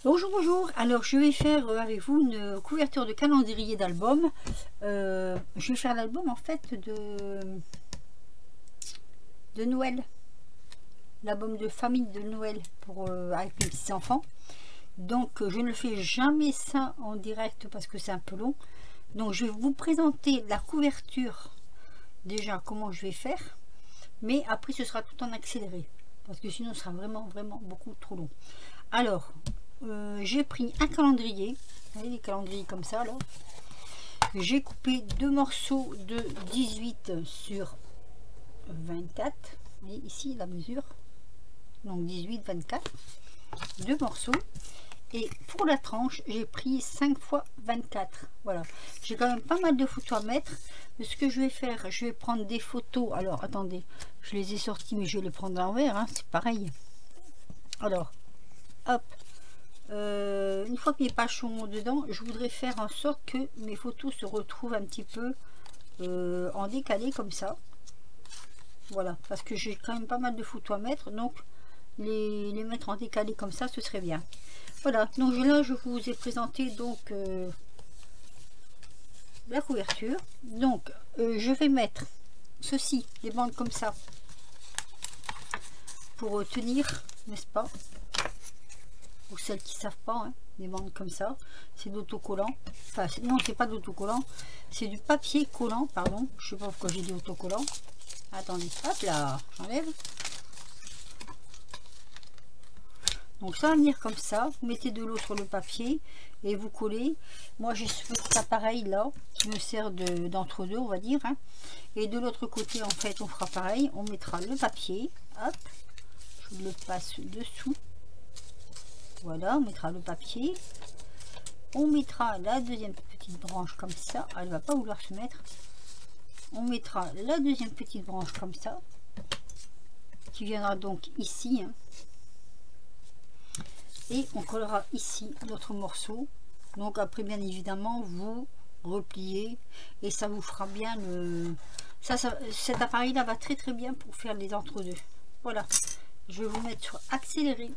Bonjour, bonjour. Alors, je vais faire avec vous une couverture de calendrier d'album. Je vais faire l'album en fait de Noël. L'album de famille de Noël pour, avec mes petits-enfants. Donc, je ne fais jamais ça en direct parce que c'est un peu long. Donc, je vais vous présenter la couverture, déjà comment je vais faire. Mais après, ce sera tout en accéléré. Parce que sinon, ce sera vraiment beaucoup trop long. Alors, j'ai pris un calendrier, vous voyez les calendriers comme ça là. J'ai coupé deux morceaux de 18 sur 24. Vous voyez ici la mesure, donc 18, 24, deux morceaux. Et pour la tranche, j'ai pris 5 fois 24. Voilà, j'ai quand même pas mal de photos à mettre. Ce que je vais faire, je vais prendre des photos. Alors attendez, je les ai sorties, mais je vais les prendre à l'envers, hein, c'est pareil. Alors, hop. Une fois que mes pages sont dedans, je voudrais faire en sorte que mes photos se retrouvent un petit peu en décalé comme ça. Voilà, parce que j'ai quand même pas mal de photos à mettre, donc les mettre en décalé comme ça, ce serait bien. Voilà, donc là je vous ai présenté donc la couverture. Donc je vais mettre ceci, des bandes comme ça, pour tenir, n'est-ce pas? Pour celles qui savent pas, hein, des bandes comme ça, c'est d'autocollant. Enfin non, c'est pas d'autocollant, c'est du papier collant, pardon. Je sais pas pourquoi j'ai dit autocollant. Attendez, hop là, j'enlève. Donc ça va venir comme ça, vous mettez de l'eau sur le papier et vous collez. Moi j'ai ce petit appareil là qui me sert d'entre-deux, on va dire, hein. Et de l'autre côté en fait on fera pareil, on mettra le papier, hop, je le passe dessous. Voilà, on mettra le papier. On mettra la deuxième petite branche comme ça. Elle va pas vouloir se mettre. On mettra la deuxième petite branche comme ça, qui viendra donc ici, hein. Et on collera ici l'autre morceau. Donc après bien évidemment vous repliez et ça vous fera bien le... cet appareil là va très bien pour faire les entre-deux. Voilà, je vais vous mettre sur accéléré.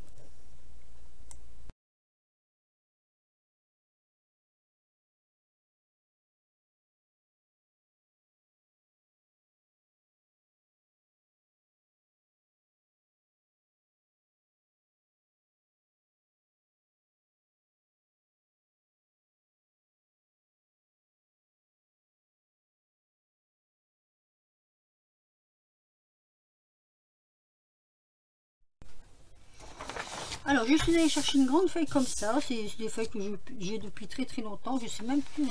Alors je suis allée chercher une grande feuille comme ça, c'est des feuilles que j'ai depuis très longtemps, je sais même plus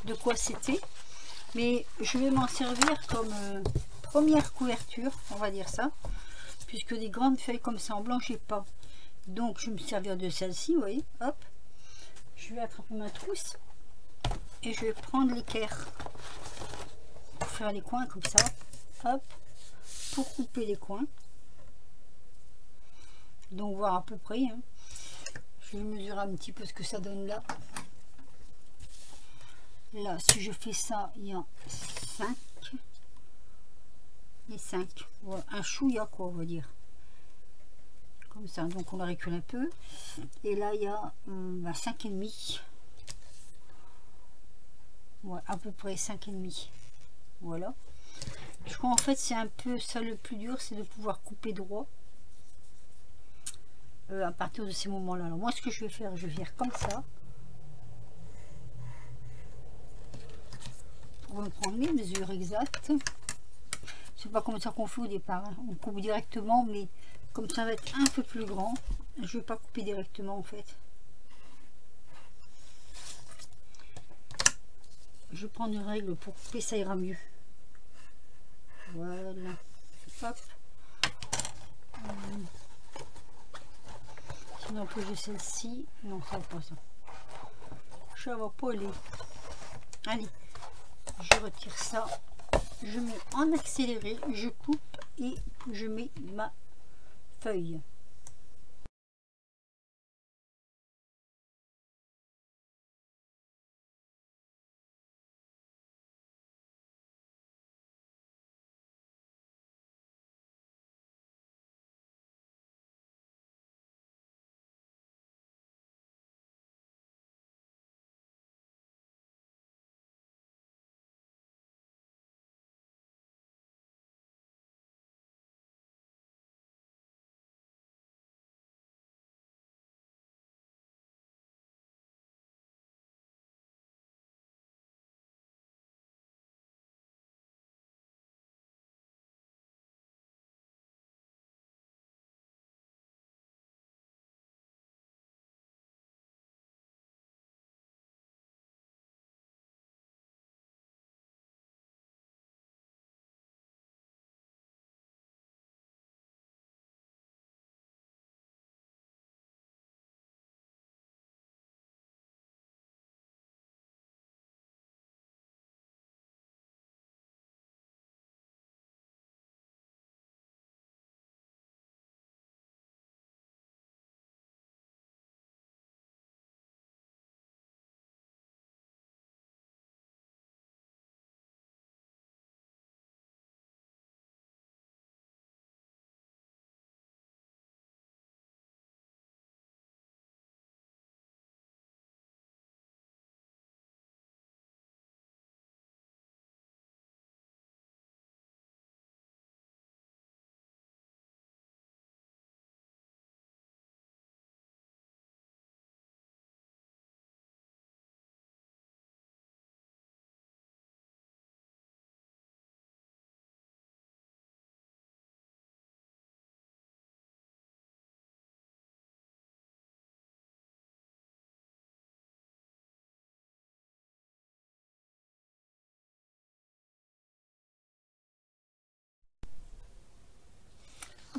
de quoi c'était, mais je vais m'en servir comme première couverture, on va dire ça, puisque des grandes feuilles comme ça en blanc j'ai pas, donc je vais me servir de celle-ci, vous voyez, hop, je vais attraper ma trousse et je vais prendre l'équerre pour faire les coins comme ça, hop, pour couper les coins, donc voir à peu près, hein. Je vais mesurer un petit peu ce que ça donne là. Là, si je fais ça, il y a 5 et 5. Voilà, un chouïa, quoi, on va dire. Comme ça, donc on la recule un peu. Et là, il y a 5,5. Ouais, à peu près 5,5. Voilà. Je crois en fait, c'est un peu ça le plus dur, c'est de pouvoir couper droit. À partir de ces moments-là. Alors, moi, ce que je vais faire comme ça. Pour me prendre mes mesures exactes. C'est pas comme ça qu'on fait au départ, hein. On coupe directement, mais comme ça va être un peu plus grand, je vais pas couper directement en fait. Je prends une règle pour couper, ça ira mieux. Voilà, hop. Sinon que j'ai celle-ci, non ça va pas ça. Ça va pas aller. Allez, je retire ça, je mets en accéléré, je coupe et je mets ma feuille.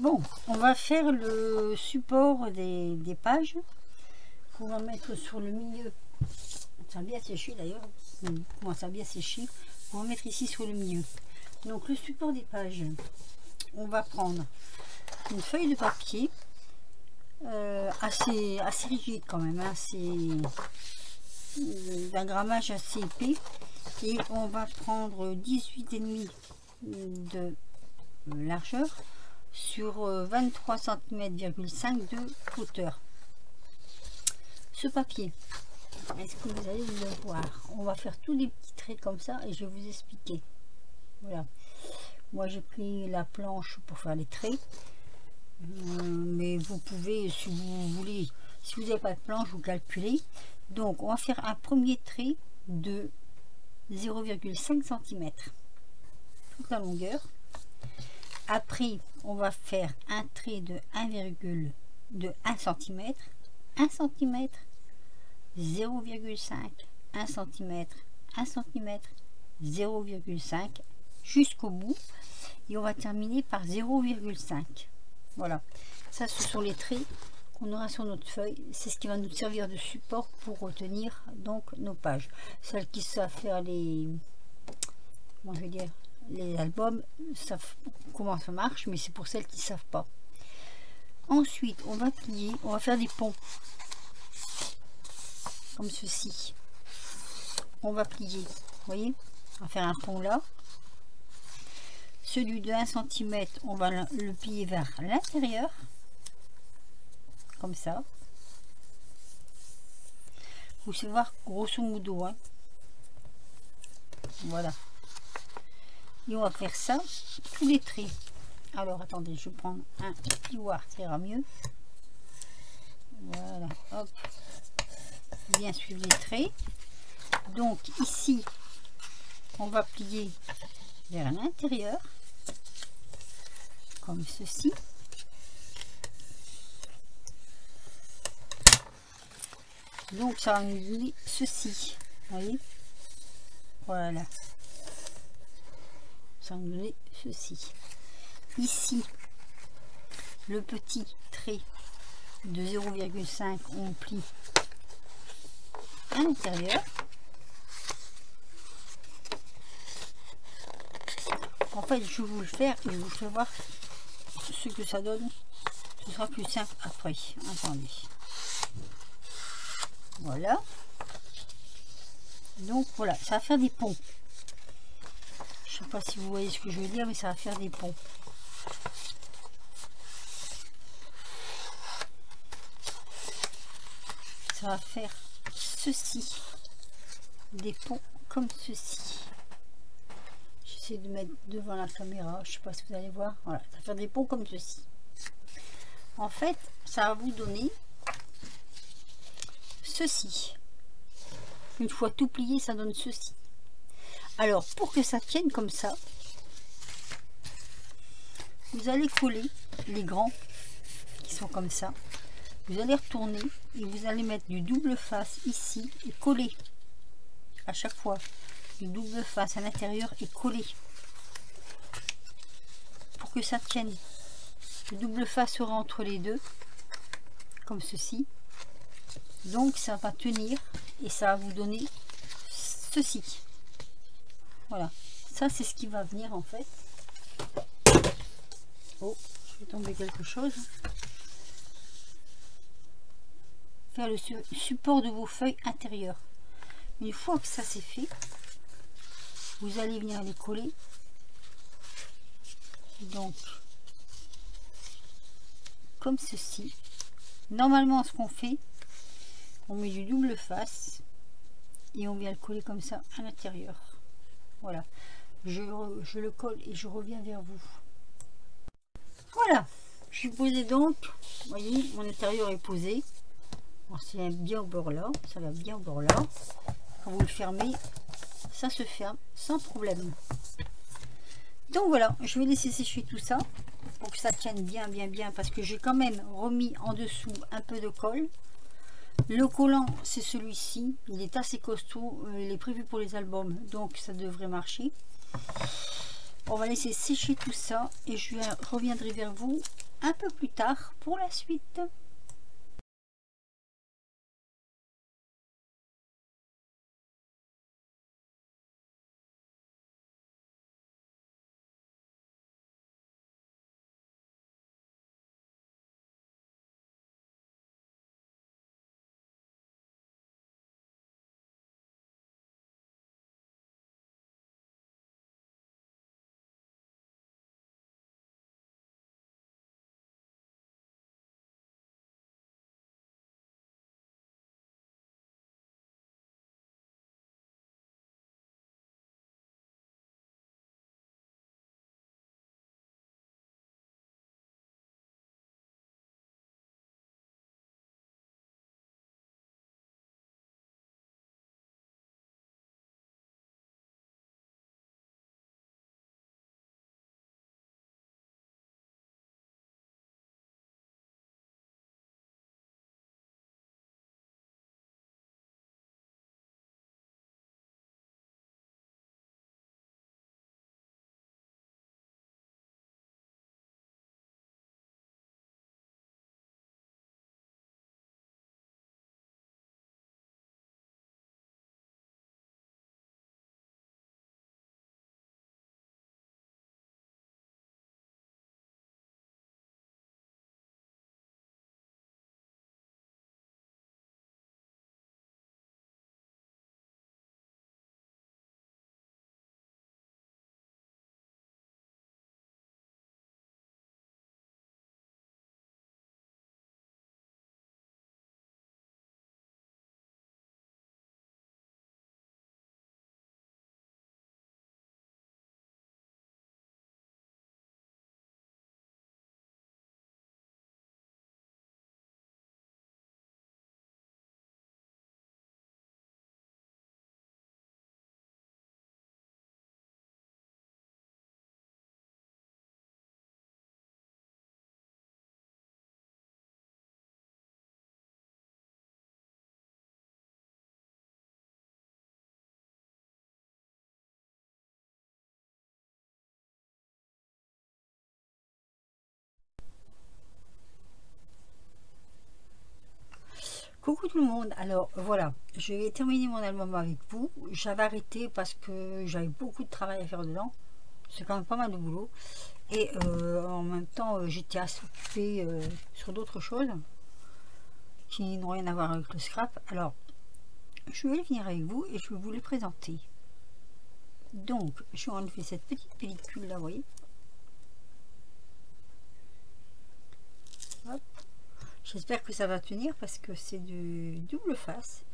Bon, on va faire le support des pages qu'on va mettre sur le milieu. Ça a bien séché d'ailleurs. Comment ça a bien séché. On va mettre ici sur le milieu. Donc le support des pages, on va prendre une feuille de papier assez rigide quand même. Hein, c'est d'un grammage assez épais. Et on va prendre 18,5 de largeur sur 23 cm,5 de hauteur. Ce papier, est-ce que vous allez le voir? On va faire tous des petits traits comme ça et je vais vous expliquer. Voilà, moi j'ai pris la planche pour faire les traits, mais vous pouvez, si vous voulez, si vous n'avez pas de planche, vous calculez. Donc on va faire un premier trait de 0,5 cm toute la longueur. Après on va faire un trait de 1 cm, 1 cm, 0,5, 1 cm, 1 cm, 0,5 jusqu'au bout, et on va terminer par 0,5. Voilà, ça ce sont les traits qu'on aura sur notre feuille. C'est ce qui va nous servir de support pour retenir donc nos pages. Celles qui savent faire les, comment je vais dire, les albums savent comment ça marche, mais c'est pour celles qui ne savent pas. Ensuite on va plier, on va faire des ponts comme ceci. On va plier, vous voyez, on va faire un pont là. Celui de 1 cm, on va le plier vers l'intérieur comme ça. Vous savez voir grosso modo, hein. Voilà, et on va faire ça tous les traits. Alors attendez, je vais prendre un plioir, ça ira mieux. Voilà, hop, bien suivre les traits. Donc ici on va plier vers l'intérieur comme ceci. Donc ça va nous donner ceci, vous voyez, voilà, ça va nous donner ceci. Ici le petit trait de 0,5 on plie à l'intérieur. En fait je vais vous le faire et je vous fais voir ce que ça donne, ce sera plus simple après. Attendez, voilà, donc voilà, ça va faire des ponts. Je sais pas si vous voyez ce que je veux dire, mais ça va faire des ponts. Ça va faire ceci, des ponts comme ceci. J'essaie de mettre devant la caméra, je sais pas si vous allez voir. Voilà, ça va faire des ponts comme ceci. En fait ça va vous donner ceci. Une fois tout plié, ça donne ceci. Alors pour que ça tienne comme ça, vous allez coller les grands qui sont comme ça, vous allez retourner et vous allez mettre du double face ici et coller à chaque fois du double face à l'intérieur et coller pour que ça tienne. Le double face sera entre les deux comme ceci, donc ça va tenir et ça va vous donner ceci. Voilà, ça c'est ce qui va venir en fait. Oh, je vais tomber quelque chose. Faire le support de vos feuilles intérieures. Une fois que ça c'est fait, vous allez venir les coller. Donc, comme ceci. Normalement, ce qu'on fait, on met du double face et on vient le coller comme ça à l'intérieur. Voilà, je le colle et je reviens vers vous. Voilà, je suis posée donc, vous voyez, mon intérieur est posé. C'est bien au bord là, ça va bien au bord là. Quand vous le fermez, ça se ferme sans problème. Donc voilà, je vais laisser sécher tout ça pour que ça tienne bien parce que j'ai quand même remis en dessous un peu de colle. Le collant c'est celui-ci, il est assez costaud, il est prévu pour les albums, donc ça devrait marcher. On va laisser sécher tout ça et je reviendrai vers vous un peu plus tard pour la suite. Coucou tout le monde, alors voilà, je vais terminer mon album avec vous. J'avais arrêté parce que j'avais beaucoup de travail à faire dedans, c'est quand même pas mal de boulot. Et en même temps, j'étais assez occupée sur d'autres choses qui n'ont rien à voir avec le scrap. Alors, je vais venir avec vous et je vais vous les présenter. Donc, je vais enlever cette petite pellicule là, vous voyez. Hop. J'espère que ça va tenir parce que c'est du double face.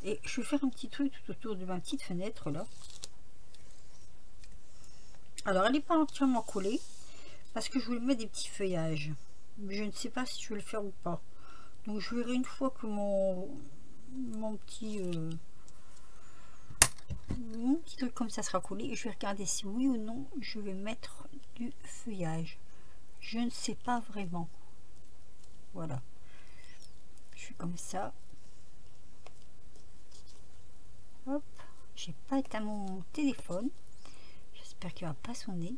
Et je vais faire un petit truc tout autour de ma petite fenêtre là. Alors elle n'est pas entièrement collée parce que je voulais mettre des petits feuillages. Mais je ne sais pas si je vais le faire ou pas. Donc je verrai une fois que mon petit truc comme ça sera collé. Et je vais regarder si oui ou non je vais mettre du feuillage. Je ne sais pas vraiment. Voilà. Je fais comme ça. Hop. J'ai pas éteint mon téléphone. J'espère qu'il va pas sonner.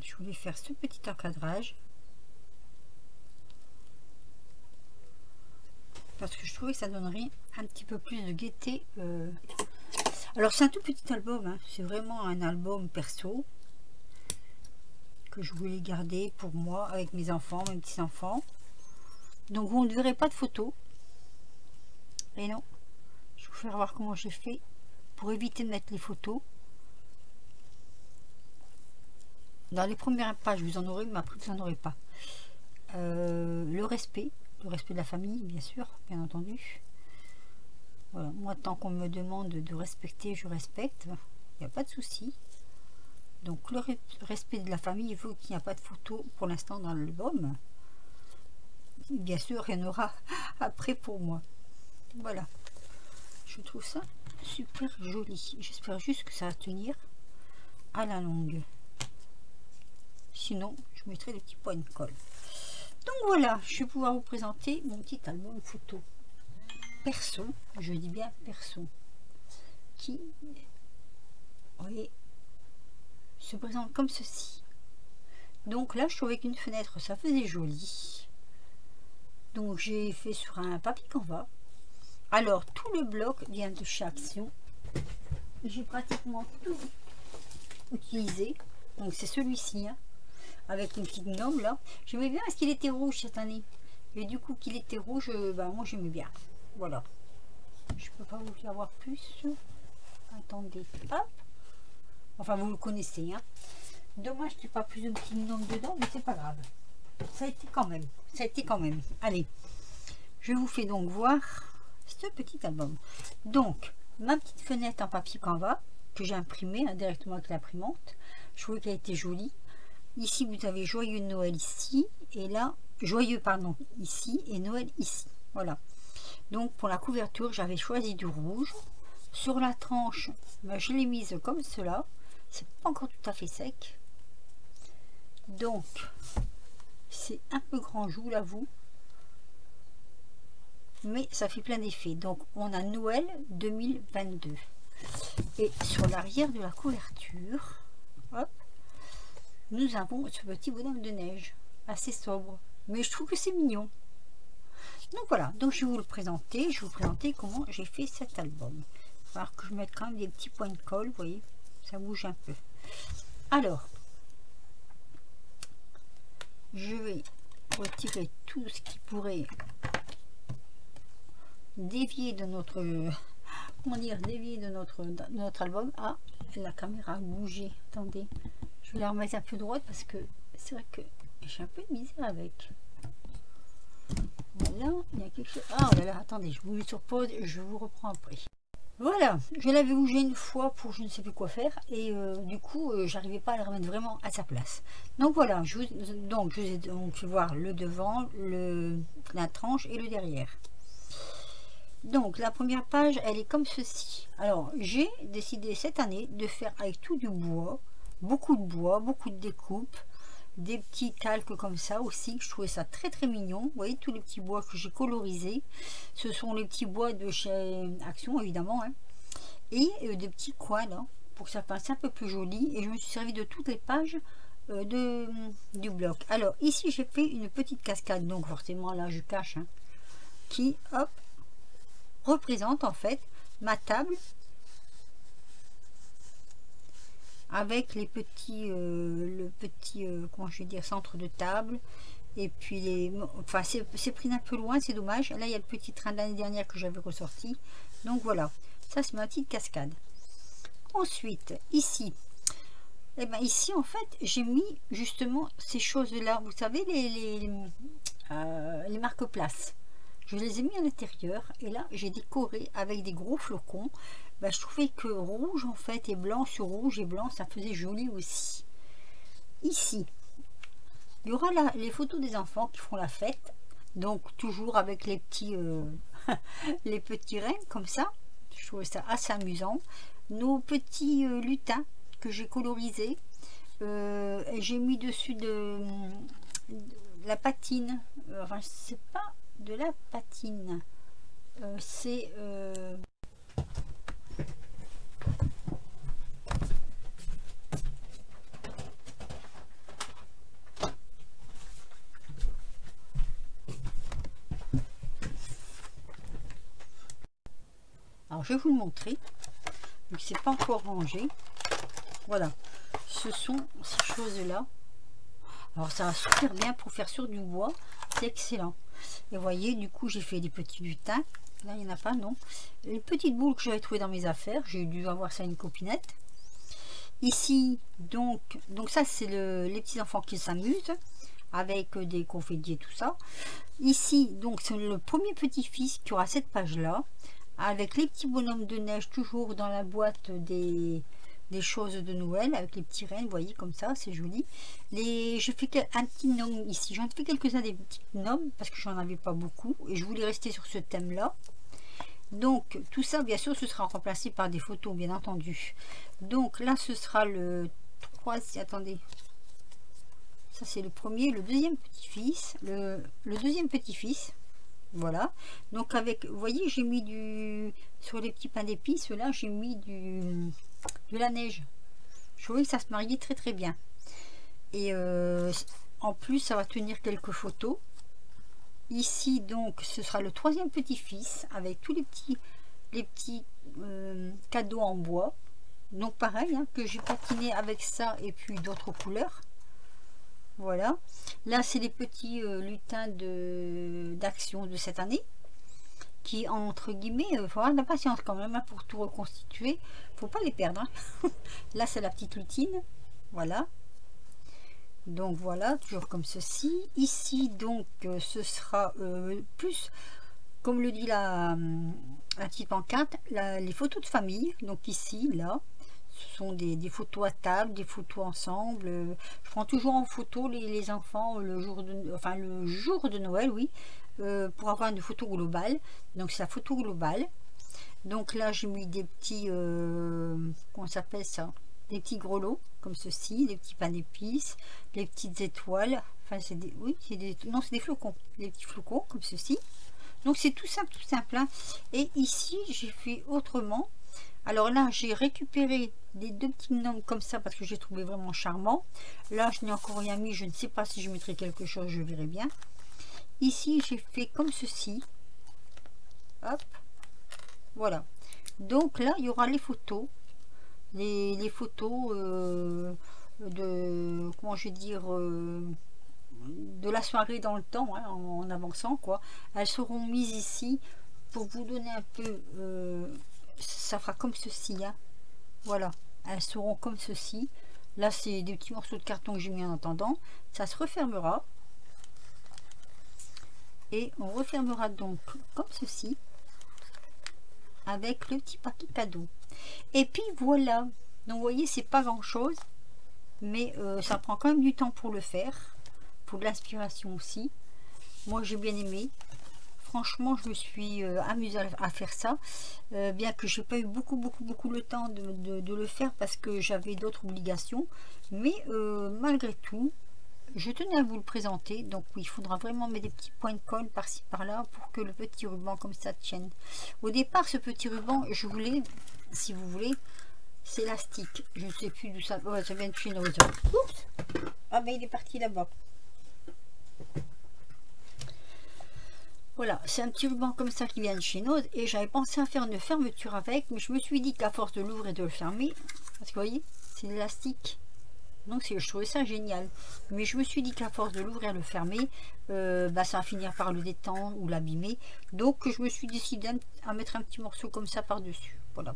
Je voulais faire ce petit encadrage parce que je trouvais que ça donnerait un petit peu plus de gaieté. Alors c'est un tout petit album, hein. C'est vraiment un album perso que je voulais garder pour moi avec mes enfants, mes petits enfants. Donc vous ne verrez pas de photos. Et non, je vais vous faire voir comment j'ai fait pour éviter de mettre les photos. Dans les premières pages vous en aurez, mais après vous n'en aurez pas. Le respect de la famille, bien sûr, bien entendu. Voilà, moi tant qu'on me demande de respecter, je respecte, il n'y a pas de souci. Donc le respect de la famille, il faut qu'il n'y a pas de photos pour l'instant dans l'album. Bien sûr, il y en aura après pour moi. Voilà, je trouve ça super joli. J'espère juste que ça va tenir à la longue. Sinon, je mettrai des petits points de colle. Donc voilà, je vais pouvoir vous présenter mon petit album photo perso, je dis bien perso, qui vous voyez, se présente comme ceci. Donc là, je trouvais qu'une fenêtre, ça faisait joli. Donc j'ai fait sur un papier Canva. Alors, tout le bloc vient de chez Action. J'ai pratiquement tout utilisé. Donc c'est celui-ci, hein, avec une petite gnome là. J'aimais bien parce qu'il était rouge cette année. Et du coup qu'il était rouge, bah, moi j'aimais bien. Voilà. Je peux pas vous faire voir plus. Attendez. Hop. Enfin vous le connaissez, hein. Dommage qu'il n'y ait pas plus de petits gnomes dedans, mais c'est pas grave. Ça a été quand même. Ça a été quand même. Allez. Je vous fais donc voir ce petit album. Donc, ma petite fenêtre en papier Canva que j'ai imprimé, hein, directement avec l'imprimante. Je trouvais qu'elle était jolie. Ici, vous avez Joyeux Noël ici. Et là, Joyeux, pardon, ici. Et Noël ici. Voilà. Donc, pour la couverture, j'avais choisi du rouge. Sur la tranche, ben, je l'ai mise comme cela. C'est pas encore tout à fait sec. Donc, c'est un peu grand, je vous l'avoue. Mais ça fait plein d'effets. Donc, on a Noël 2022. Et sur l'arrière de la couverture, hop, nous avons ce petit bonhomme de neige, assez sobre. Mais je trouve que c'est mignon. Donc voilà, donc je vais vous le présenter. Je vais vous présenter comment j'ai fait cet album. Il va falloir que je mette quand même des petits points de colle, vous voyez, ça bouge un peu. Alors, je vais retirer tout ce qui pourrait dévier de notre, comment dire, dévier de notre album. Ah, la caméra a bougé. Attendez, je vais la remettre un peu droite parce que c'est vrai que j'ai un peu de misère avec. Voilà, il y a quelque chose. Ah là là, attendez, je vous mets sur pause, je vous reprends après. Voilà, je l'avais bougé une fois pour je ne sais plus quoi faire et du coup j'arrivais pas à le remettre vraiment à sa place. Donc voilà, je vous ai donc fait voir le devant, la tranche et le derrière. Donc la première page, elle est comme ceci. Alors j'ai décidé cette année de faire avec tout du bois, beaucoup de découpes, des petits calques comme ça aussi. Je trouvais ça très très mignon. Vous voyez tous les petits bois que j'ai colorisés, ce sont les petits bois de chez Action évidemment, hein. Et des petits coins là pour que ça fasse un peu plus joli. Et je me suis servi de toutes les pages du bloc. Alors ici j'ai fait une petite cascade, donc forcément là je cache, hein, qui hop représente en fait ma table avec les petits comment je vais dire, centre de table, et puis les, enfin c'est pris un peu loin, c'est dommage. Là il y a le petit train de l'année dernière que j'avais ressorti, donc voilà, ça c'est ma petite cascade. Ensuite ici, et ben ici en fait j'ai mis justement ces choses là, vous savez, les marque-places. Je les ai mis à l'intérieur et là j'ai décoré avec des gros flocons. Ben, je trouvais que rouge en fait et blanc sur rouge et blanc, ça faisait joli aussi. Ici il y aura là les photos des enfants qui font la fête, donc toujours avec les petits les petits rennes comme ça. Je trouvais ça assez amusant. Nos petits lutins que j'ai colorisés, j'ai mis dessus de la patine, enfin c'est pas de la patine, c'est alors je vais vous le montrer, donc c'est pas encore rangé. Voilà, ce sont ces choses là. Alors ça va super bien pour faire sur du bois, c'est excellent. Et vous voyez, du coup j'ai fait des petits lutins. Là il n'y en a pas, non. Une petite boule que j'avais trouvée dans mes affaires, j'ai dû avoir ça à une copinette. Ici donc ça c'est les petits enfants qui s'amusent avec des confettis et tout ça. Ici donc c'est le premier petit-fils qui aura cette page là, avec les petits bonhommes de neige toujours dans la boîte des choses de Noël, avec les petits rennes, vous voyez, comme ça, c'est joli. Je fais un petit gnome ici, j'en ai fait quelques-uns des petits gnomes parce que j'en avais pas beaucoup et je voulais rester sur ce thème là. Donc tout ça bien sûr ce sera remplacé par des photos bien entendu. Donc là ce sera le 3, attendez, ça c'est le premier, le deuxième petit-fils, le deuxième petit-fils. Voilà, donc avec, vous voyez, j'ai mis du, sur les petits pains d'épices là, j'ai mis de la neige. Je trouvais que ça se mariait très très bien. Et en plus, ça va tenir quelques photos. Ici, donc, ce sera le troisième petit-fils avec tous les petits cadeaux en bois. Donc pareil, hein, que j'ai patiné avec ça et puis d'autres couleurs. Voilà. Là, c'est les petits lutins d'action de cette année. Qui, entre guillemets, il faut avoir de la patience quand même hein, pour tout reconstituer. Faut pas les perdre. Hein. Là, c'est la petite lutine. Voilà. Donc voilà, toujours comme ceci. Ici, donc, ce sera plus, comme le dit la petite pancarte, les photos de famille. Donc ici, là, ce sont des photos à table, des photos ensemble. Je prends toujours en photo les enfants le jour de Noël, oui, pour avoir une photo globale. Donc c'est la photo globale. Donc là, j'ai mis des petits, comment s'appelle ça? Des petits grelots comme ceci, des petits pains d'épices, les petites étoiles. Enfin, c'est des, oui, c'est des, non, c'est des flocons, des petits flocons comme ceci. Donc c'est tout simple, tout simple. Hein. Et ici, j'ai fait autrement. Alors là, j'ai récupéré les deux petits gnomes comme ça parce que j'ai trouvé vraiment charmant. Là, je n'ai encore rien mis. Je ne sais pas si je mettrai quelque chose, je verrai bien. Ici, j'ai fait comme ceci. Hop. Voilà. Donc là, il y aura les photos. Les photos de, comment je vais dire, de la soirée dans le temps, hein, en avançant, quoi. Elles seront mises ici pour vous donner un peu... ça fera comme ceci, hein. Voilà, elles seront comme ceci. Là, c'est des petits morceaux de carton que j'ai mis en attendant. Ça se refermera. Et on refermera donc comme ceci. Avec le petit paquet cadeau. Et puis voilà. Donc, vous voyez, c'est pas grand-chose. Mais ça prend quand même du temps pour le faire. Pour de l'inspiration aussi. Moi, j'ai bien aimé. Franchement, je me suis amusée à faire ça, bien que j'ai pas eu beaucoup le temps de le faire parce que j'avais d'autres obligations. Mais malgré tout, je tenais à vous le présenter. Donc oui, il faudra vraiment mettre des petits points de colle par-ci par-là pour que le petit ruban comme ça tienne. Au départ, ce petit ruban, je voulais, si vous voulez, c'est élastique. Je ne sais plus d'où ça. Ouais, ça vient de chez Noël. Oups. Ah ben il est parti là-bas. Voilà, c'est un petit ruban comme ça qui vient de chez Nose et j'avais pensé à faire une fermeture avec, mais je me suis dit qu'à force de l'ouvrir et de le fermer, parce que vous voyez, c'est l'élastique, donc je trouvais ça génial. Mais je me suis dit qu'à force de l'ouvrir et le fermer, bah, ça va finir par le détendre ou l'abîmer. Donc je me suis décidé à mettre un petit morceau comme ça par-dessus. Voilà.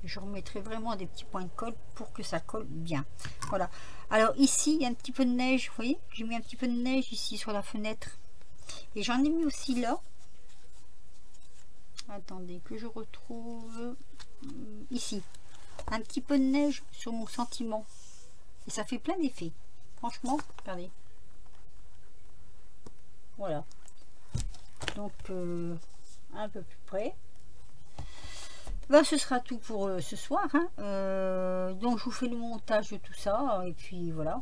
Je remettrai vraiment des petits points de colle pour que ça colle bien. Voilà. Alors ici, il y a un petit peu de neige, vous voyez, j'ai mis un petit peu de neige ici sur la fenêtre. Et j'en ai mis aussi là. Attendez que je retrouve ici. Un petit peu de neige sur mon sentiment. Et ça fait plein d'effets. Franchement, regardez. Voilà. Donc, un peu plus près. Ben, ce sera tout pour ce soir. Hein. Donc, je vous fais le montage de tout ça. Et puis, voilà.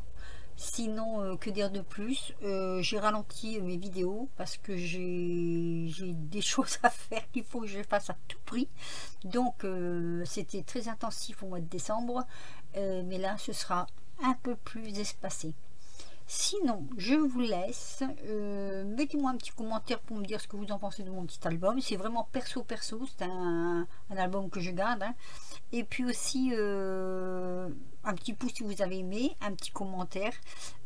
Sinon, que dire de plus, j'ai ralenti mes vidéos parce que j'ai des choses à faire qu'il faut que je fasse à tout prix. Donc, c'était très intensif au mois de décembre. Mais là, ce sera un peu plus espacé. Sinon, je vous laisse. Mettez-moi un petit commentaire pour me dire ce que vous en pensez de mon petit album. C'est vraiment perso. C'est un album que je garde. Hein. Et puis aussi un petit pouce si vous avez aimé, un petit commentaire.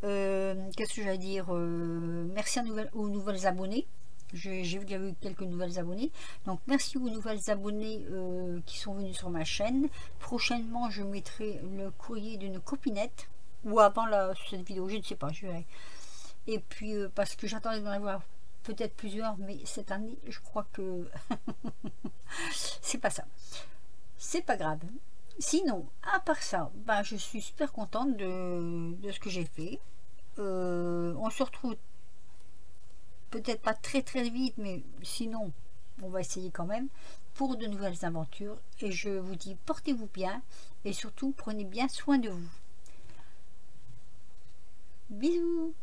Qu'est-ce que j'allais dire, merci aux nouvelles abonnés. J'ai vu qu'il y avait eu quelques nouvelles abonnés. Donc merci aux nouvelles abonnés qui sont venus sur ma chaîne. Prochainement, je mettrai le courrier d'une copinette. Ou avant cette vidéo, je ne sais pas. Je verrai. Et puis parce que j'attendais d'en avoir peut-être plusieurs, mais cette année, je crois que c'est pas ça. C'est pas grave. Sinon, à part ça, bah, je suis super contente de ce que j'ai fait. On se retrouve peut-être pas très vite, mais sinon, on va essayer quand même pour de nouvelles aventures. Et je vous dis, portez-vous bien et surtout, prenez bien soin de vous. Bisous!